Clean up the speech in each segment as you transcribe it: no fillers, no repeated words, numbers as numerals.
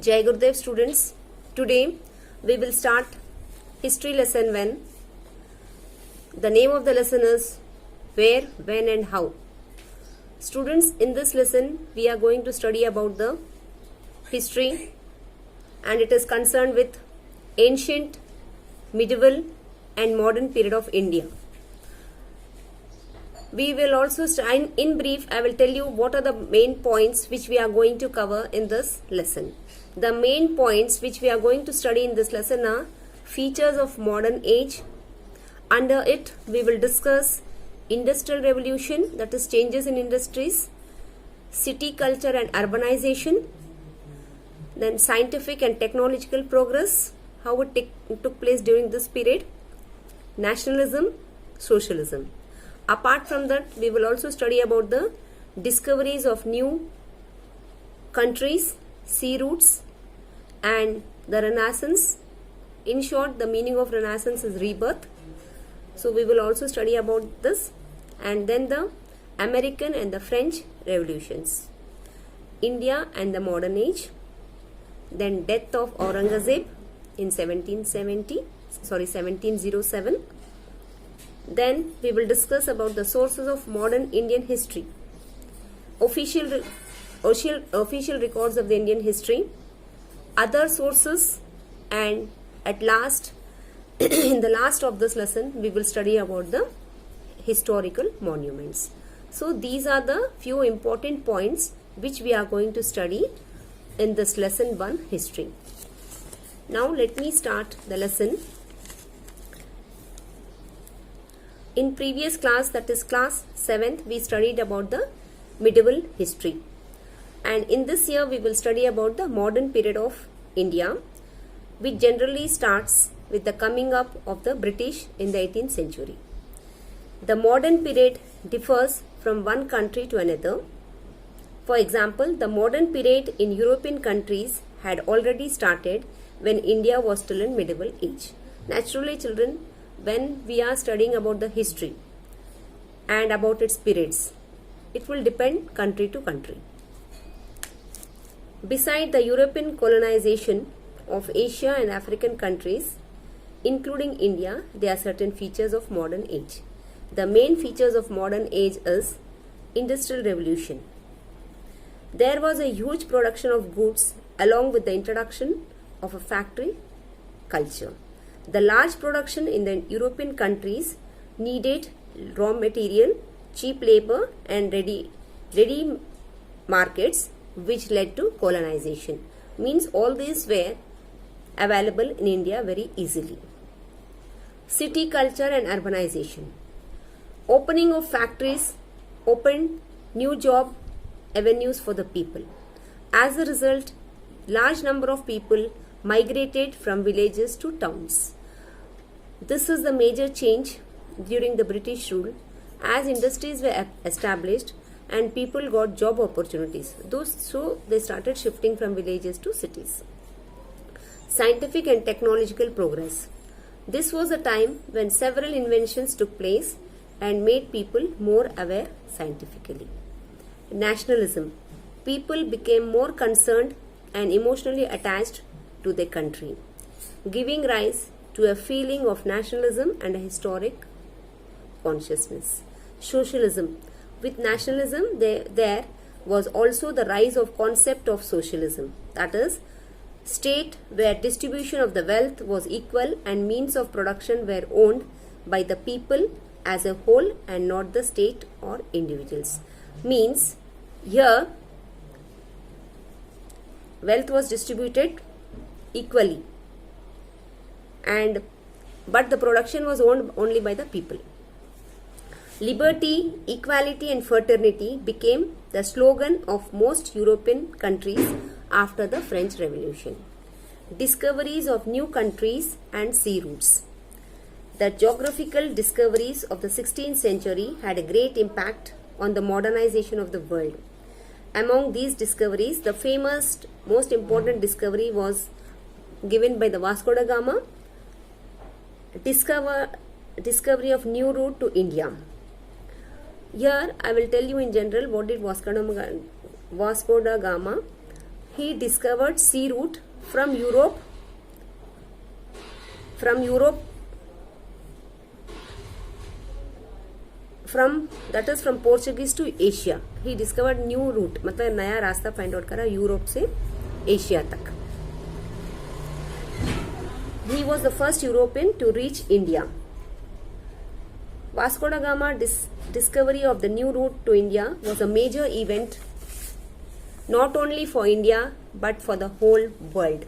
Jai Gurudev students, today we will start history lesson 1. The name of the lesson is Where, When and How. Students, in this lesson we are going to study about the history and it is concerned with ancient, medieval and modern period of India. We will also, in brief, I will tell you what are the main points which we are going to cover in this lesson. The main points which we are going to study in this lesson are features of modern age. Under it, we will discuss industrial revolution, that is changes in industries, city culture and urbanization, then scientific and technological progress, how it took place during this period, nationalism, socialism. Apart from that, we will also study about the discoveries of new countries, sea routes and the Renaissance. In short, the meaning of Renaissance is rebirth. So we will also study about this, and then the American and the French revolutions, India and the modern age, then death of Aurangzeb in 1707. Then we will discuss about the sources of modern Indian history, official records of the Indian history, other sources, and at last, in the last of this lesson, we will study about the historical monuments. So these are the few important points which we are going to study in this lesson 1 history. Now let me start the lesson. In previous class, that is class 7th, we studied about the medieval history. And in this year, we will study about the modern period of India, which generally starts with the coming up of the British in the 18th century. The modern period differs from one country to another. For example, the modern period in European countries had already started when India was still in medieval age. Naturally, children, when we are studying about the history and about its periods, it will depend country to country. Beside the European colonization of Asia and African countries, including India, there are certain features of modern age. The main features of modern age is industrial revolution. There was a huge production of goods along with the introduction of a factory culture. The large production in the European countries needed raw material, cheap labor and ready markets, which led to colonization. Means all these were available in India very easily. City culture and urbanization. Opening of factories opened new job avenues for the people. As a result, large number of people migrated from villages to towns. This is the major change during the British rule, as industries were established and people got job opportunities. So they started shifting from villages to cities. Scientific and technological progress. This was a time when several inventions took place and made people more aware scientifically. Nationalism. People became more concerned and emotionally attached to their country, giving rise to a feeling of nationalism and a historic consciousness. Socialism. With nationalism, there was also the rise of concept of socialism, that is, state where distribution of the wealth was equal and means of production were owned by the people as a whole and not the state or individuals. Means here wealth was distributed equally but the production was owned only by the people. Liberty, equality and fraternity became the slogan of most European countries after the French Revolution. Discoveries of new countries and sea routes. The geographical discoveries of the 16th century had a great impact on the modernization of the world. Among these discoveries, the famous, most important discovery was given by the Vasco da Gama, discovery of new route to India. Here I will tell you in general what did Vasco da Gama. he discovered sea route from Europe from Portuguese to Asia. He discovered new route, मतलब नया रास्ता find out करा Europe से Asia तक. He was the first European to reach India. Vasco da Gama discovery of the new route to India was a major event not only for India but for the whole world.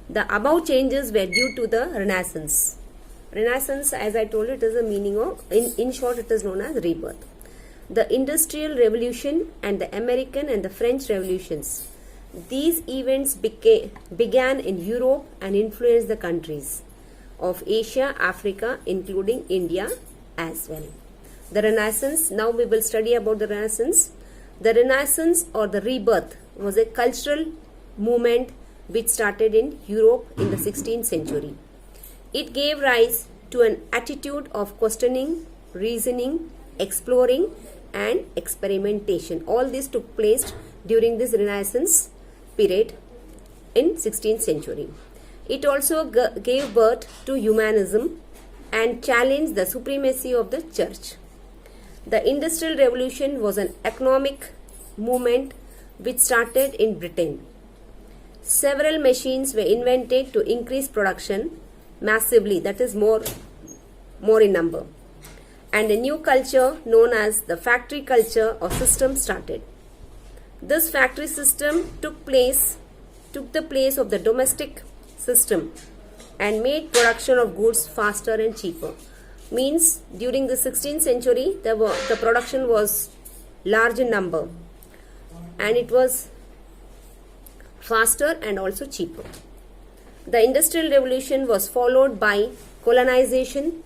The above changes were due to the Renaissance. Renaissance, as I told you, it is a meaning of, in short, it is known as rebirth. The Industrial Revolution and the American and the French Revolutions. These events began in Europe and influenced the countries of Asia, Africa, including India as well. The Renaissance, now we will study about the Renaissance. The Renaissance or the rebirth was a cultural movement which started in Europe in the 16th century. It gave rise to an attitude of questioning, reasoning, exploring and experimentation. All this took place during this Renaissance period in 16th century. It also gave birth to humanism and challenged the supremacy of the church. The Industrial Revolution was an economic movement which started in Britain. Several machines were invented to increase production massively, that is more in number. And a new culture known as the factory culture or system started. This factory system took the place of the domestic system and made production of goods faster and cheaper. Means during the 16th century the production was large in number and it was faster and also cheaper. The Industrial Revolution was followed by colonization